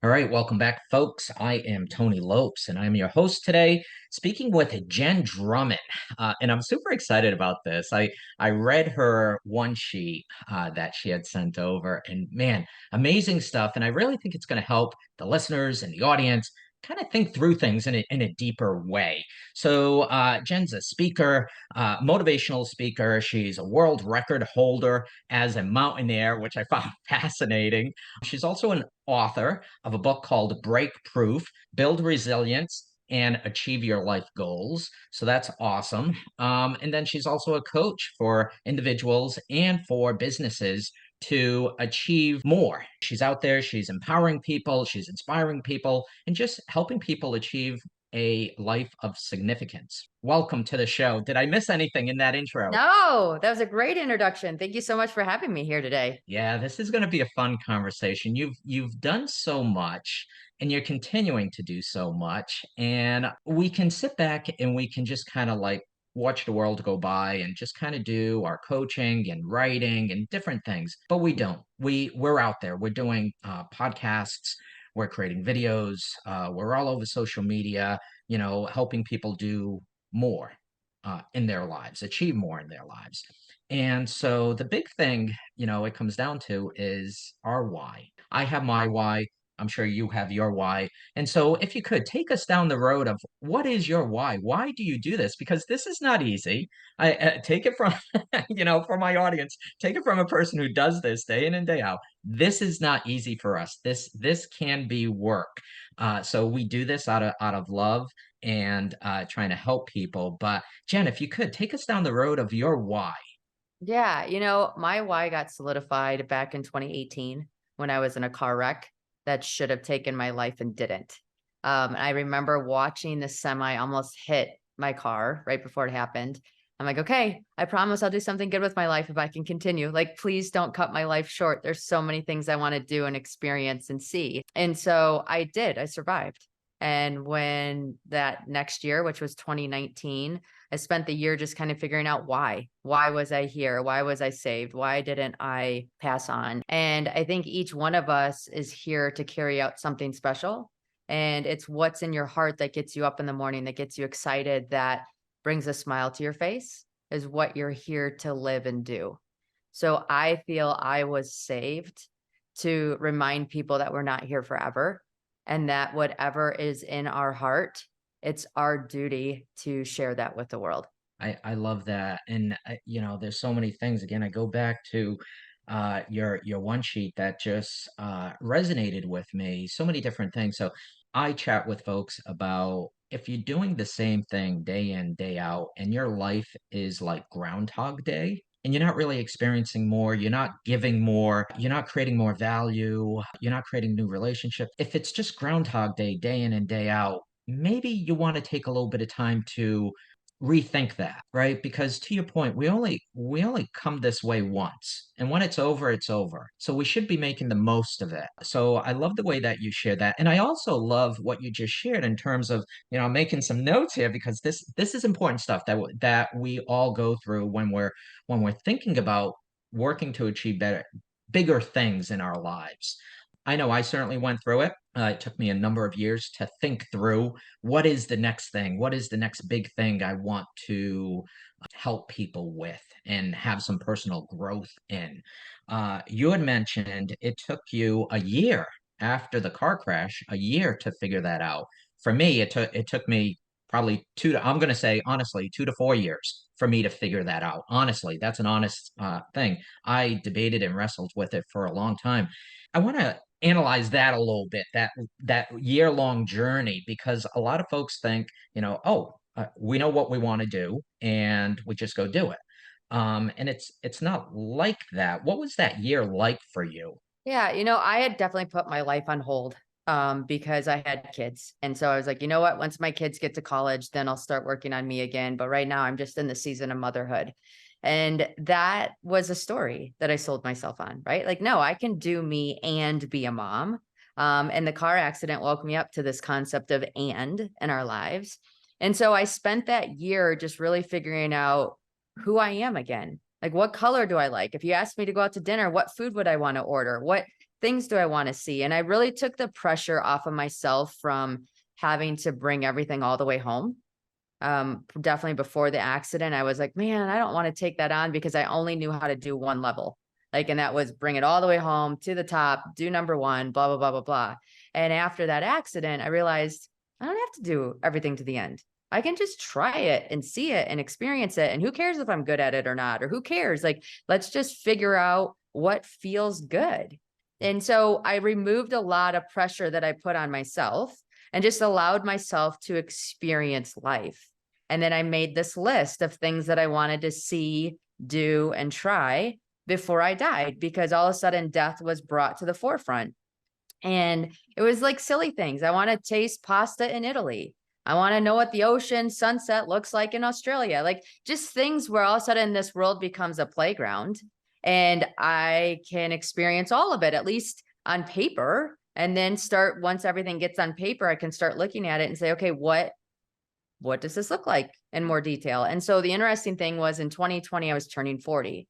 All right, welcome back, folks. I am Tony Lopes, and I'm your host today, speaking with Jenn Drummond. And I'm super excited about this. I read her one sheet that she had sent over, and man, amazing stuff. And I really think it's going to help the listeners and the audience kind of think through things in a deeper way. So, Jen's a speaker, motivational speaker. She's a world record holder as a mountaineer, which I found fascinating. She's also an author of a book called Break Proof: Build Resilience and Achieve Your Life Goals. So that's awesome. And then she's also a coach for individuals and for businesses to achieve more. She's out there, she's empowering people, she's inspiring people, and just helping people achieve a life of significance. Welcome to the show. Did I miss anything in that intro? No, that was a great introduction. Thank you so much for having me here today. Yeah, this is going to be a fun conversation. You've done so much and you're continuing to do so much, and we can sit back and we can just kind of like watch the world go by and just kind of do our coaching and writing and different things. But we don't. We're out there. We're doing podcasts, we're creating videos, we're all over social media, helping people do more in their lives, achieve more in their lives. And so the big thing, it comes down to is our why. I have my why. I'm sure you have your why. And so if you could take us down the road of what is your why? Why do you do this? Because this is not easy. I take it from, for my audience, take it from a person who does this day in and day out. This is not easy for us. This can be work. So we do this out of love and trying to help people. But Jenn, if you could take us down the road of your why. Yeah, my why got solidified back in 2018 when I was in a car wreck that should have taken my life and didn't. I remember watching the semi almost hit my car right before it happened. I'm like, okay, I promise I'll do something good with my life if I can continue. Like, please don't cut my life short. There's so many things I want to do and experience and see. And so I did. I survived. And when that next year, which was 2019, I spent the year just kind of figuring out why. Why was I here? Why was I saved? Why didn't I pass on? And I think each one of us is here to carry out something special. And it's what's in your heart that gets you up in the morning, that gets you excited, that brings a smile to your face, is what you're here to live and do. So I feel I was saved to remind people that we're not here forever and that whatever is in our heart, it's our duty to share that with the world. I love that. And there's so many things. Again, I go back to your one sheet that just resonated with me. So many different things. So I chat with folks about if you're doing the same thing day in, day out, and your life is like Groundhog Day, and you're not really experiencing more, you're not giving more, you're not creating more value, you're not creating new relationships. If it's just Groundhog Day, day in and day out, maybe you want to take a little bit of time to rethink that, right? Because to your point, we only come this way once, and when it's over, it's over. So we should be making the most of it. So I love the way that you share that, and I also love what you just shared in terms of, I'm making some notes here because this is important stuff that we all go through when we're thinking about working to achieve bigger things in our lives. I know I certainly went through it. It took me a number of years to think through what is the next thing? What is the next big thing I want to help people with and have some personal growth in? You had mentioned it took you a year after the car crash, a year to figure that out. For me, it took me probably I'm going to say honestly, 2 to 4 years for me to figure that out. Honestly, that's an honest thing. I debated and wrestled with it for a long time. I want to analyze that a little bit, that year-long journey, because a lot of folks think, oh, we know what we want to do and we just go do it. And it's not like that. What was that year like for you? Yeah, I had definitely put my life on hold because I had kids. And so I was like, you know what? Once my kids get to college, then I'll start working on me again. But right now I'm just in the season of motherhood. And that was a story that I sold myself on, right? Like, no, I can do me and be a mom. And the car accident woke me up to this concept of and in our lives. And so I spent that year just really figuring out who I am again. Like, what color do I like? If you asked me to go out to dinner, what food would I want to order? What things do I want to see? And I really took the pressure off of myself from having to bring everything all the way home. Definitely before the accident, I was like, man, I don't want to take that on because I only knew how to do one level. Like, and that was bring it all the way home to the top, do number one, blah, blah, blah, blah, blah. And after that accident, I realized I don't have to do everything to the end. I can just try it and see it and experience it. And who cares if I'm good at it or not? Or who cares? Like, let's just figure out what feels good. And so I removed a lot of pressure that I put on myself and just allowed myself to experience life. And then I made this list of things that I wanted to see, do, and try before I died, because all of a sudden death was brought to the forefront. And it was like silly things. I want to taste pasta in Italy. I want to know what the ocean sunset looks like in Australia. Like, just things where all of a sudden this world becomes a playground and I can experience all of it, at least on paper. And then start, once everything gets on paper, I can start looking at it and say, okay, what does this look like in more detail? And so the interesting thing was in 2020, I was turning 40.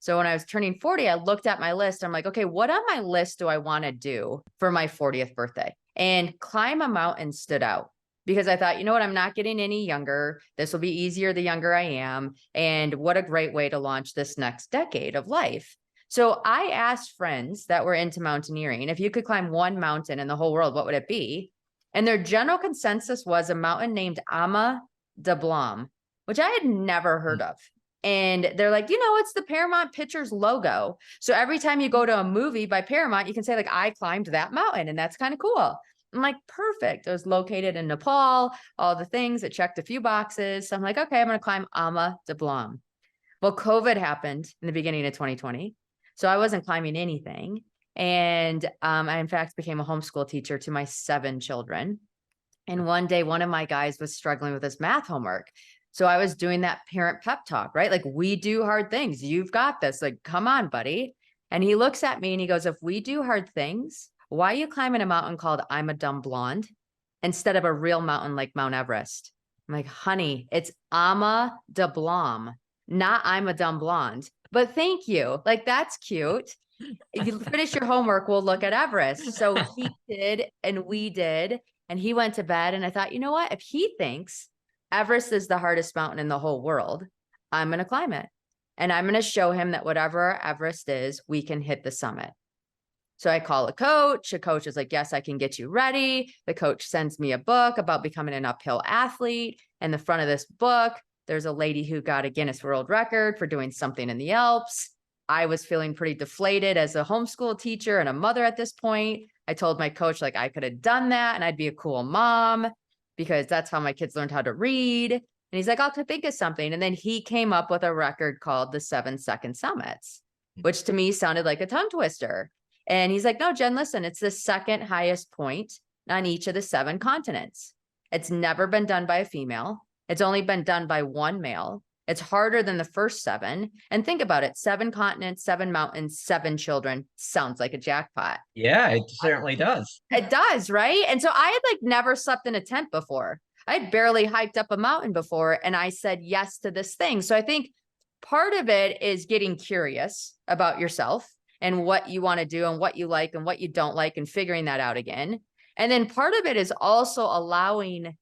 So when I was turning 40, I looked at my list. I'm like, okay, what on my list do I want to do for my 40th birthday? And climb a mountain stood out because I thought, you know what? I'm not getting any younger. This will be easier the younger I am. And what a great way to launch this next decade of life. So I asked friends that were into mountaineering, if you could climb one mountain in the whole world, what would it be? And their general consensus was a mountain named Ama de Blanc, which I had never heard of. And they're like, it's the Paramount Pictures logo. So every time you go to a movie by Paramount, you can say, like, I climbed that mountain, and that's kind of cool. I'm like, perfect. It was located in Nepal, all the things. It checked a few boxes. So I'm like, okay, I'm going to climb Ama de Blanc. Well, COVID happened in the beginning of 2020. So I wasn't climbing anything. And I, in fact, became a homeschool teacher to my 7 children. And one day, one of my guys was struggling with his math homework. So I was doing that parent pep talk, right? Like, we do hard things. You've got this. Like, come on, buddy. And he looks at me and he goes, if we do hard things, why are you climbing a mountain called I'm a Dumb Blonde instead of a real mountain like Mount Everest? I'm like, honey, it's Ama de Blanc, not I'm a Dumb Blonde. But thank you. Like, that's cute. If you finish your homework, we'll look at Everest. So he did, and we did, and he went to bed. And I thought, you know what? If he thinks Everest is the hardest mountain in the whole world, I'm going to climb it. And I'm going to show him that whatever Everest is, we can hit the summit. So I call a coach. A coach is like, yes, I can get you ready. The coach sends me a book about becoming an uphill athlete. And the front of this book, there's a lady who got a Guinness World Record for doing something in the Alps. I was feeling pretty deflated as a homeschool teacher and a mother at this point. I told my coach, like, I could have done that and I'd be a cool mom because that's how my kids learned how to read. And he's like, I'll think of something. And then he came up with a record called the 7-Second Summits, which to me sounded like a tongue twister. And he's like, no, Jen, listen, it's the second highest point on each of the 7 continents. It's never been done by a female. It's only been done by one male. It's harder than the first 7. And think about it, 7 continents, 7 mountains, 7 children. Sounds like a jackpot. Yeah, it certainly does. It does, right? And so I had like never slept in a tent before. I had barely hiked up a mountain before. And I said yes to this thing. So I think part of it is getting curious about yourself and what you want to do and what you like and what you don't like and figuring that out again. And then part of it is also allowing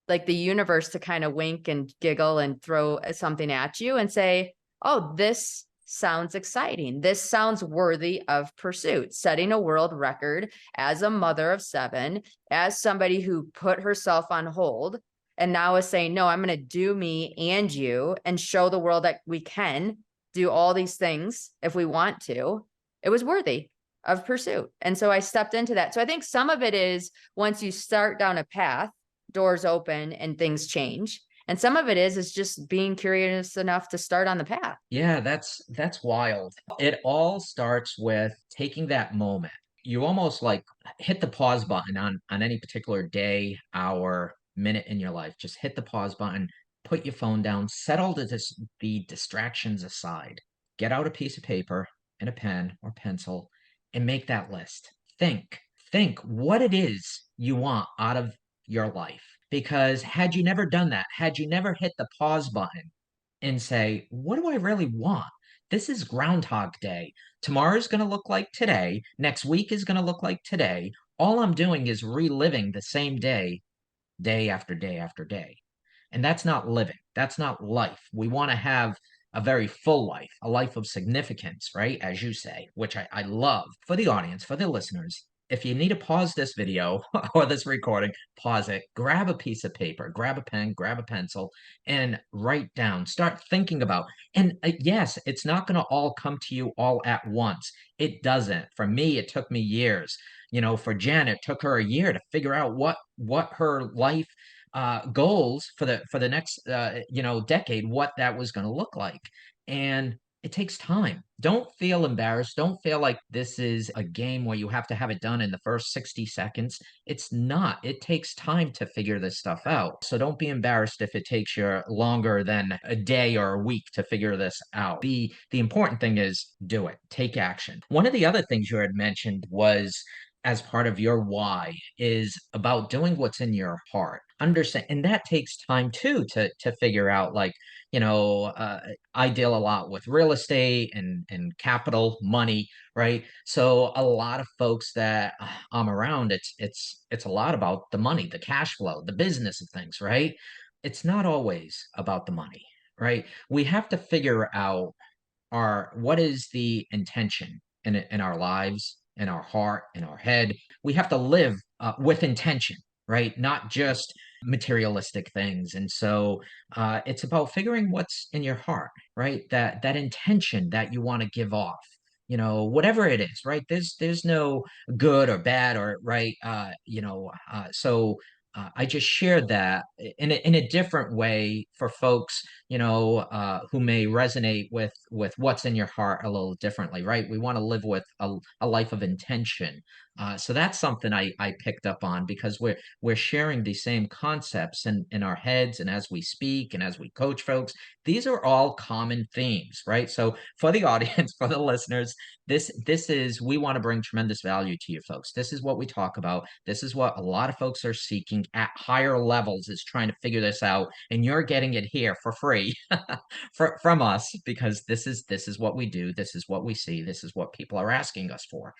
like the universe to kind of wink and giggle and throw something at you and say, oh, this sounds exciting. This sounds worthy of pursuit. Setting a world record as a mother of 7, as somebody who put herself on hold and now is saying, no, I'm going to do me and you and show the world that we can do all these things if we want to. It was worthy of pursuit. And so I stepped into that. So I think some of it is once you start down a path, doors open and things change. And some of it is just being curious enough to start on the path. Yeah, that's wild. It all starts with taking that moment. You almost like hit the pause button on any particular day, hour, minute in your life. Just hit the pause button, put your phone down, set all the distractions aside. Get out a piece of paper and a pen or pencil and make that list. Think what it is you want out of your life. Because had you never done that, had you never hit the pause button and say, what do I really want? This is Groundhog Day. Tomorrow's going to look like today. Next week is going to look like today. All I'm doing is reliving the same day, day after day after day. And that's not living. That's not life. We want to have a very full life, a life of significance, right? As you say, which I love. For the audience, for the listeners, if you need to pause this video or this recording, pause it, grab a piece of paper, grab a pen, grab a pencil, and write down, start thinking about. And yes, it's not going to all come to you all at once. It doesn't. For me, it took me years. For Jen, it took her a year to figure out what her life goals for the next decade, what that was going to look like. And it takes time. Don't feel embarrassed. Don't feel like this is a game where you have to have it done in the first 60 seconds. It's not. It takes time to figure this stuff out. So don't be embarrassed if it takes you longer than a day or a week to figure this out. The important thing is do it. Take action. One of the other things you had mentioned was, as part of your why, is about doing what's in your heart. Understand, and that takes time too to figure out. Like, I deal a lot with real estate and capital money, right? So a lot of folks that I'm around, it's a lot about the money, the cash flow, the business of things, right? It's not always about the money, right? We have to figure out what is the intention in our lives, in our heart, in our head. We have to live with intention, right? Not just materialistic things. And so it's about figuring what's in your heart, right? That intention that you want to give off. Whatever it is, right? There's no good or bad or right. So I just shared that in a different way for folks, who may resonate with what's in your heart a little differently, right? We want to live with a life of intention. So that's something I picked up on, because we're sharing the same concepts in our heads, and as we speak and as we coach folks, these are all common themes, right? So for the audience, for the listeners, this is, we want to bring tremendous value to you folks. This is what we talk about. This is what a lot of folks are seeking at higher levels, is trying to figure this out, and you're getting it here for free from us, because this is what we do. This is what we see. This is what people are asking us for.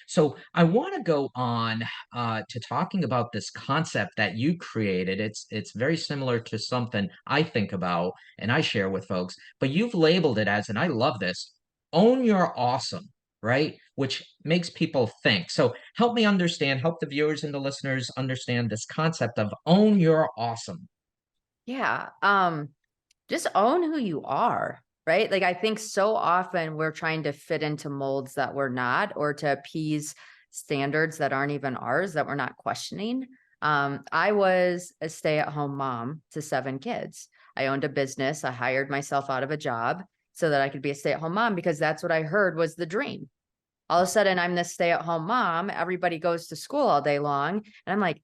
So I want to go on to talking about this concept that you created. It's very similar to something I think about and I share with folks, but you've labeled it as, and I love this, own your awesome, right? Which makes people think. So help me understand, help the viewers and the listeners understand this concept of own your awesome. Yeah. Just own who you are, right? Like, I think so often we're trying to fit into molds that we're not, or to appease standards that aren't even ours, that we're not questioning. I was a stay-at-home mom to 7 kids. I owned a business. I hired myself out of a job so that I could be a stay-at-home mom, because that's what I heard was the dream. All of a sudden, I'm this stay-at-home mom. Everybody goes to school all day long. And I'm like,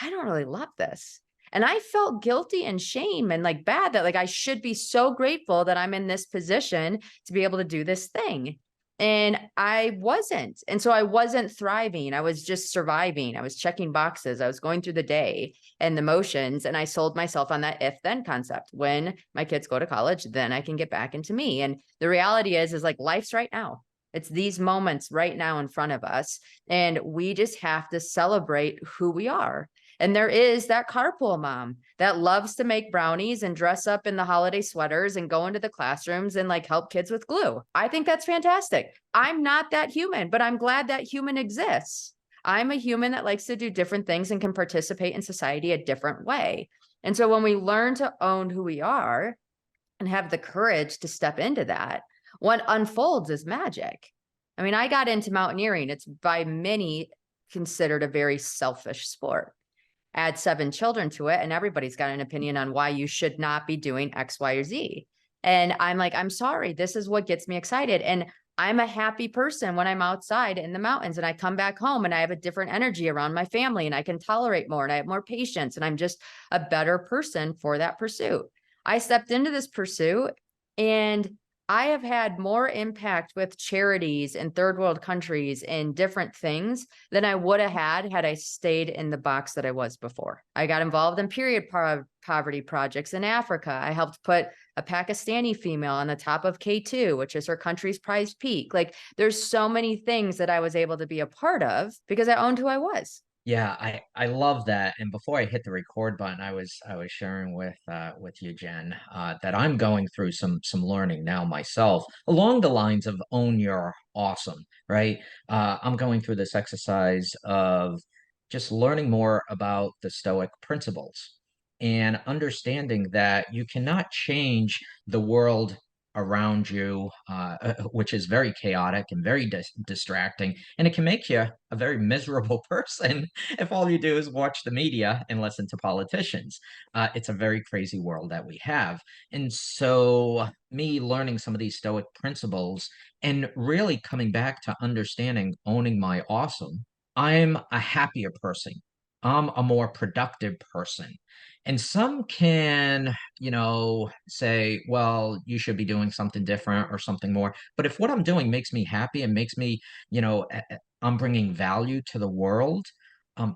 I don't really love this. And I felt guilty and shame and like bad, that like I should be so grateful that I'm in this position to be able to do this thing. And I wasn't. And so I wasn't thriving. I was just surviving. I was checking boxes. I was going through the day and the motions. And I sold myself on that if then concept. When my kids go to college, then I can get back into me. And the reality is like life's right now. It's these moments right now in front of us. And we just have to celebrate who we are. And there is that carpool mom that loves to make brownies and dress up in the holiday sweaters and go into the classrooms and like help kids with glue. I think that's fantastic. I'm not that human, but I'm glad that human exists. I'm a human that likes to do different things and can participate in society a different way. And so when we learn to own who we are and have the courage to step into that, what unfolds is magic. I mean, I got into mountaineering. It's by many considered a very selfish sport. Add 7 children to it, and everybody's got an opinion on why you should not be doing X, Y, or Z. And I'm like, I'm sorry, this is what gets me excited. And I'm a happy person when I'm outside in the mountains and I come back home and I have a different energy around my family and I can tolerate more and I have more patience and I'm just a better person for that pursuit. I stepped into this pursuit and I have had more impact with charities in third world countries and different things than I would have had I stayed in the box that I was before. I got involved in poverty projects in Africa. I helped put a Pakistani female on the top of K2, which is her country's prized peak. Like, there's so many things that I was able to be a part of because I owned who I was. Yeah, I love that. And before I hit the record button, I was sharing with you, Jen, that I'm going through some learning now myself along the lines of own your awesome, right? I'm going through this exercise of just learning more about the Stoic principles and understanding that you cannot change the world around you, which is very chaotic and very distracting, and it can make you a very miserable person if all you do is watch the media and listen to politicians. It's a very crazy world that we have. And so, me learning some of these Stoic principles and really coming back to understanding owning my awesome, I'm a happier person. I'm a more productive person. And some can, say, well, you should be doing something different or something more. But if what I'm doing makes me happy and makes me, I'm bringing value to the world,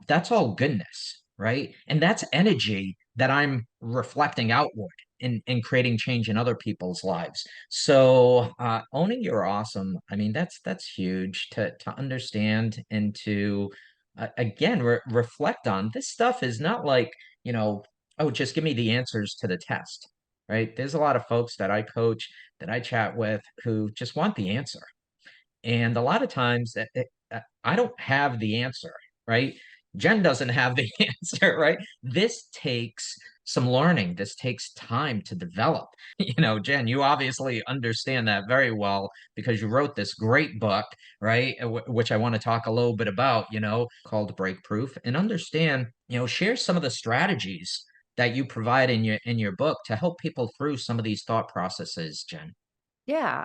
that's all goodness, right? And that's energy that I'm reflecting outward and creating change in other people's lives. So owning your awesome, I mean, that's huge to understand and to again reflect on. This stuff is not like, you know, oh, just give me the answers to the test, right? There's a lot of folks that I coach, that I chat with who just want the answer. And a lot of times I don't have the answer, right? Jen doesn't have the answer, right? This takes some learning. This takes time to develop. Jen, you obviously understand that very well because you wrote this great book, right? Which I want to talk a little bit about, called Breakproof, and understand, share some of the strategies that you provide in your book to help people through some of these thought processes, Jen. Yeah.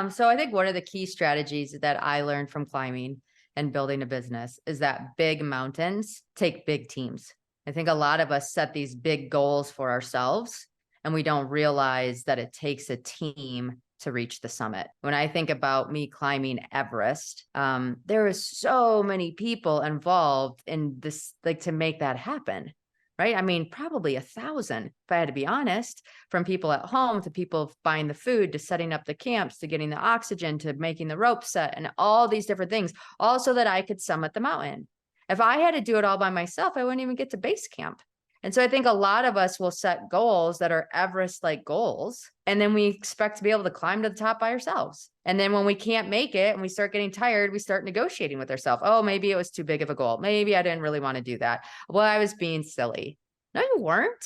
So I think one of the key strategies that I learned from climbing and building a business is that big mountains take big teams. I think a lot of us set these big goals for ourselves and we don't realize that it takes a team to reach the summit. When I think about me climbing Everest, there is so many people involved in this, like, to make that happen. Right. I mean, probably 1,000, if I had to be honest, from people at home to people buying the food to setting up the camps to getting the oxygen to making the rope set and all these different things, all so that I could summit the mountain. If I had to do it all by myself, I wouldn't even get to base camp. And so I think a lot of us will set goals that are Everest like goals, and then we expect to be able to climb to the top by ourselves. And then when we can't make it and we start getting tired, we start negotiating with ourselves. Oh, maybe it was too big of a goal. Maybe I didn't really want to do that. Well, I was being silly. No, you weren't.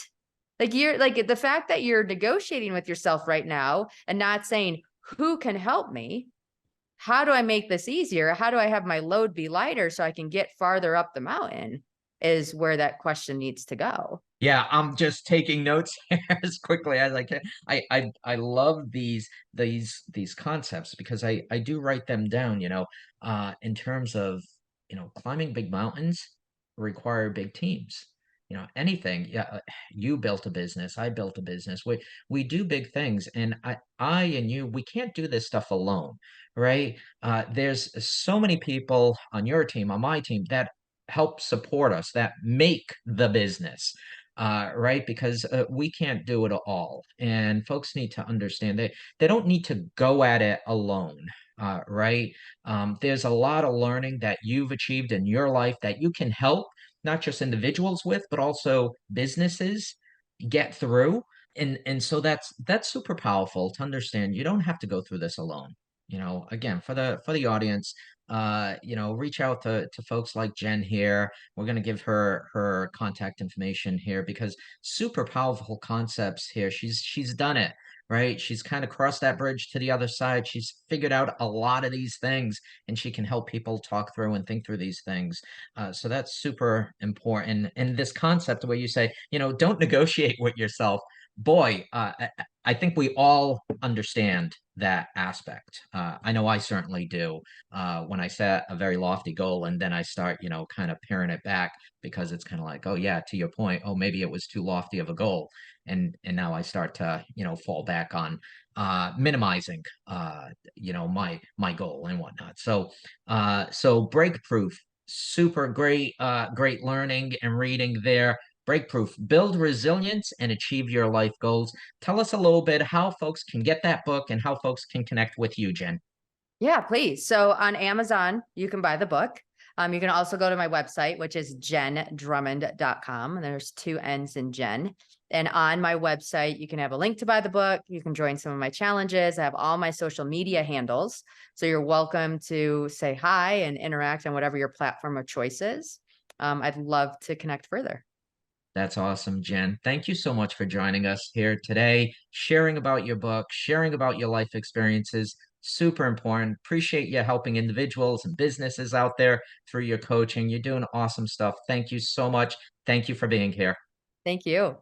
Like, you're like, the fact that you're negotiating with yourself right now and not saying, who can help me? How do I make this easier? How do I have my load be lighter so I can get farther up the mountain? Is where that question needs to go. Yeah, I'm just taking notes here as quickly as I can. I love these concepts because I do write them down, in terms of, climbing big mountains require big teams. Anything. Yeah, you built a business, I built a business. We do big things, and I and you, we can't do this stuff alone, right? There's so many people on your team, on my team, that help support us, that make the business, right? Because we can't do it all. And folks need to understand that they don't need to go at it alone, right? There's a lot of learning that you've achieved in your life that you can help not just individuals with, but also businesses get through. And so that's super powerful to understand. You don't have to go through this alone. Again, for the audience, reach out to folks like Jen here. We're going to give her contact information here because super powerful concepts here. She's done it, right? She's kind of crossed that bridge to the other side. She's figured out a lot of these things, and she can help people talk through and think through these things. So that's super important. And this concept where you say, don't negotiate with yourself. Boy, I think we all understand that aspect. I know I certainly do. When I set a very lofty goal and then I start, kind of paring it back because it's kind of like, oh yeah, to your point, oh maybe it was too lofty of a goal, and now I start to, fall back on minimizing, my goal and whatnot. So break proof, super great, great learning and reading there. Breakproof, build resilience and achieve your life goals. Tell us a little bit how folks can get that book and how folks can connect with you, Jenn. Yeah, please. So on Amazon, you can buy the book. You can also go to my website, which is jenndrummond.com. And there's two N's in Jen. And on my website, you can have a link to buy the book. You can join some of my challenges. I have all my social media handles. So you're welcome to say hi and interact on whatever your platform of choice is. I'd love to connect further. That's awesome, Jenn. Thank you so much for joining us here today, sharing about your book, sharing about your life experiences. Super important. Appreciate you helping individuals and businesses out there through your coaching. You're doing awesome stuff. Thank you so much. Thank you for being here. Thank you.